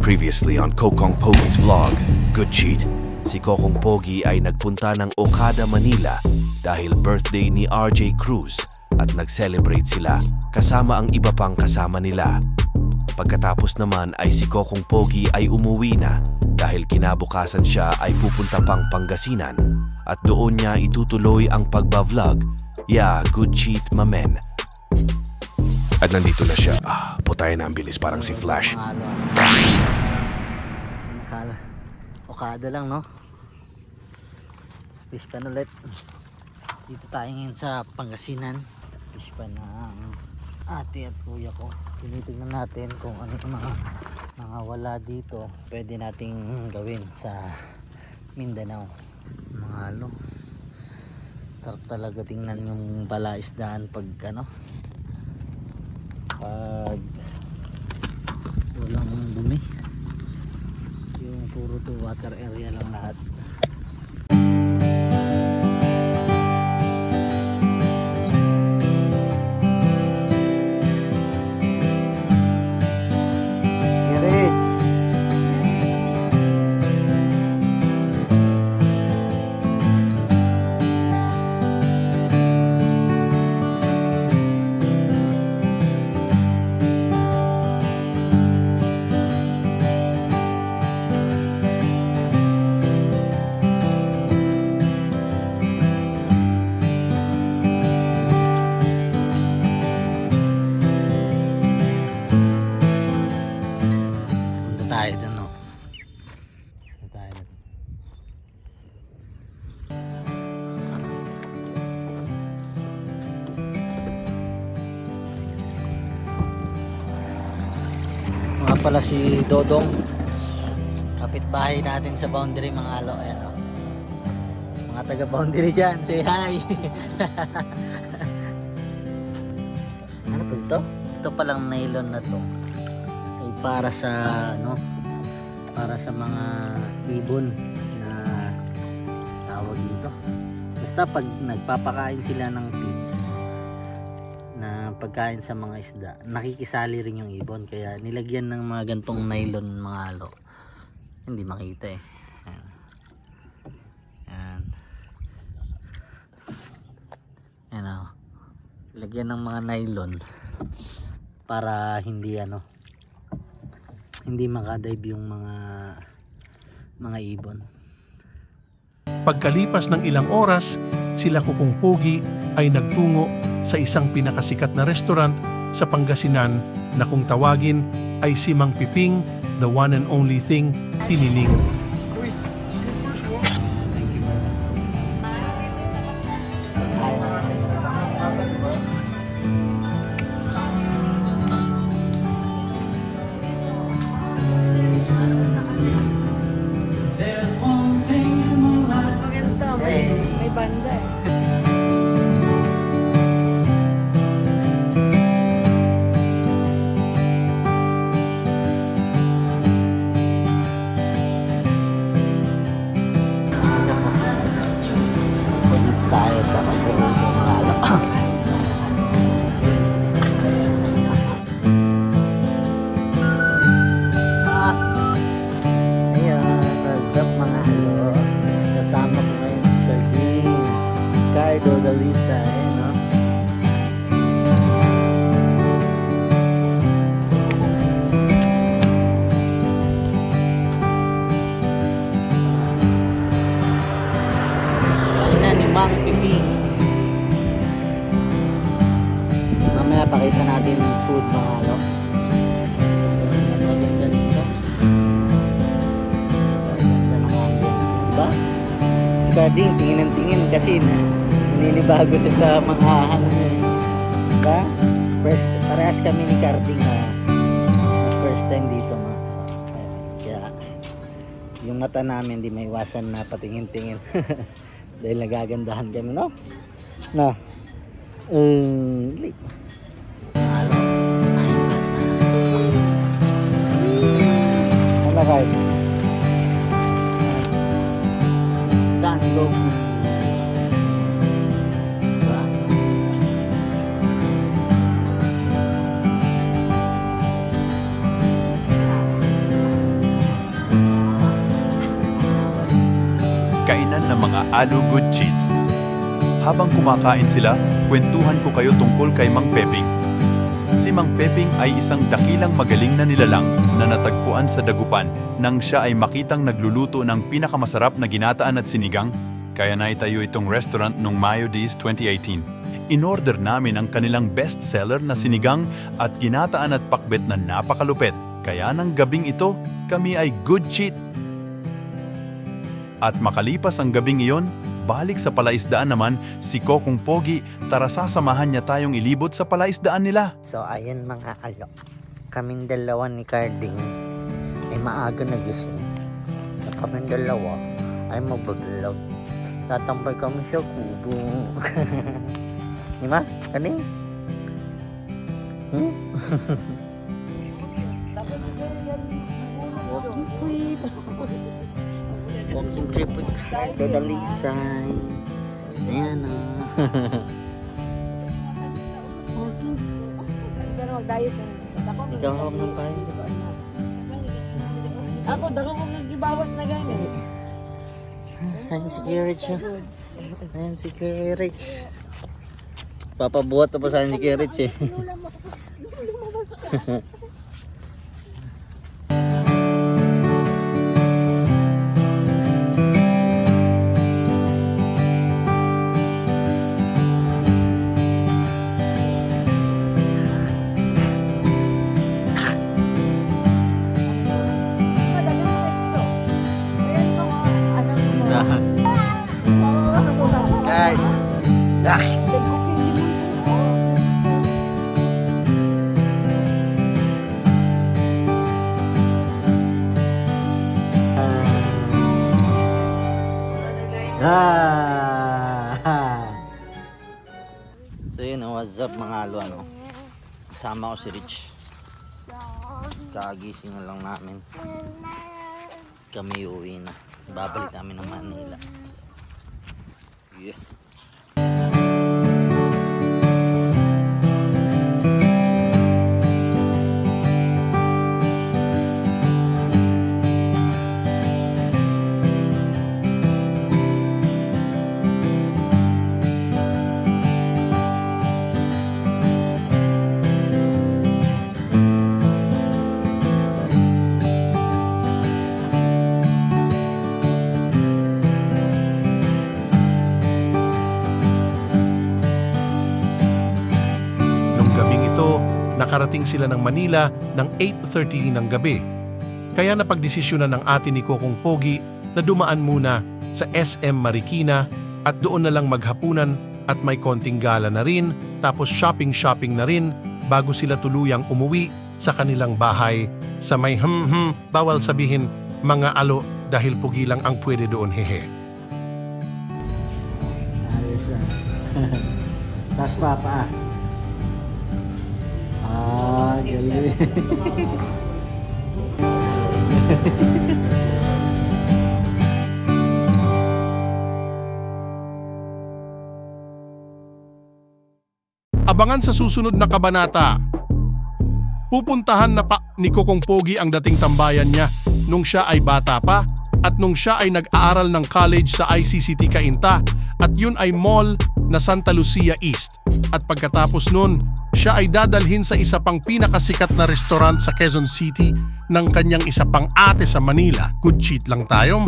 Previously on Kokong Pogi's vlog, Good Cheat, si Kokong Pogi ay nagpunta ng Okada, Manila dahil birthday ni RJ Cruz at nag-celebrate sila kasama ang iba pang kasama nila. Pagkatapos naman ay si Kokong Pogi ay umuwi na dahil kinabukasan siya ay pupunta pang Pangasinan at doon niya itutuloy ang pagba-vlog. Yeah, Good Cheat, mamen. At nandito na siya. Putay na ang bilis, parang si Flash. Nakala Okada lang, no? Fish pan ulit. Dito tayo ngayon sa Pangasinan. Fish pan ng ate at kuya ko. Tinitignan natin kung ano yung mga wala dito pwede nating gawin sa Mindanao. Mga halo. Sarap talaga tingnan yung balaisdaan pag pag walang dumi, yung puro to water area lang lahat. Tayo dun, no? Tayo dun. Mga pala si Dodong, kapitbahay natin sa boundary, mga alo. Ayan, no? Mga taga boundary dyan, say hi. Ano po ito? Ito palang nylon na to ay para sa para sa mga ibon na tawag dito. Basta pag nagpapakain sila ng feeds na pagkain sa mga isda, nakikisali rin yung ibon, kaya nilagyan ng mga gantong nylon, mga alo. Hindi makita eh. Ayan. Ayan o. Lagyan ng mga nylon para hindi hindi makadive yung mga ibon. Pagkalipas ng ilang oras, sila Kokong Pogi ay nagtungo sa isang pinakasikat na restaurant sa Pangasinan na kung tawagin ay si Mang Piping, the one and only thing, Tiniling. May banda eh. Tayo sa pagpupunta, mga alo. Ayan, what's up, mga alo? Kasama ko ngayon si Carding Cardo Dalisa, ayan, no? Ayan ni Mang Piping. Mamaya pakita natin yung food, mga alo. Kasi maganda dito. Maganda ng ambience, diba? Si Carding tingin ng tingin kasi naninibago siya sa mga diba? Parehas kami ni Carding na first time dito, mga ayan. Kaya yung mata namin di may iwasan na patingin-tingin. Dahil nagagandahan kami, no? Na ano kahit saan loob diba? ng mga Alu Good Cheats. Habang kumakain sila, kwentuhan ko kayo tungkol kay Mang Peping. Si Mang Peping ay isang dakilang magaling na nilalang na natagpuan sa dagupan nang siya ay makitang nagluluto ng pinakamasarap na ginataan at sinigang, kaya naitayo itong restaurant noong Mayo Days 2018. In-order namin ang kanilang best-seller na sinigang at ginataan at pakbet na napakalupet, kaya ng gabing ito, kami ay good cheat. At makalipas ang gabing iyon, balik sa palaisdaan naman, si Kokong Pogi, tara sasamahan niya tayong ilibot sa palaisdaan nila. So ayun mga alo, kaming dalawa ni Carding ay maaga nagising. At kaming dalawa ay mabaglaw. Tatambay kami sa kubo. Di ba? Kaning? Walking trip with Dada Lisay. Ayan o. Pero mag-diet na sa dako. Ikaw ako ng kain. Ako, dako ko nag-ibawas na ganyan. Ayan si Kuya Rich. Ayan si Kuya Rich. Papabuhat na pa sa akin si Kuya Rich eh. Guys. So yun, what's up mga alo, ano? Kasama ko si Rich. Kagising na lang namin. Kami uwi na. Babalik namin ng Manila. Yeah. Nakarating sila ng Manila ng 8:30 ng gabi. Kaya napagdesisyonan ng ate ni Kokong Pogi na dumaan muna sa SM Marikina at doon na lang maghapunan at may konting gala na rin, tapos shopping na rin bago sila tuluyang umuwi sa kanilang bahay sa may bawal sabihin mga alo dahil pugi lang ang pwede doon, hehe. Ayos ah. Tas papa ah. Galing. Abangan sa susunod na kabanata. Pupuntahan na pa ni Kokong Pogi ang dating tambayan niya nung siya ay bata pa at nung siya ay nag-aaral ng college sa ICCT Cainta at yun ay mall na Santa Lucia East. At pagkatapos nun, siya ay dadalhin sa isa pang pinakasikat na restaurant sa Quezon City ng kanyang isa pang ate sa Manila. Good cheat lang tayo.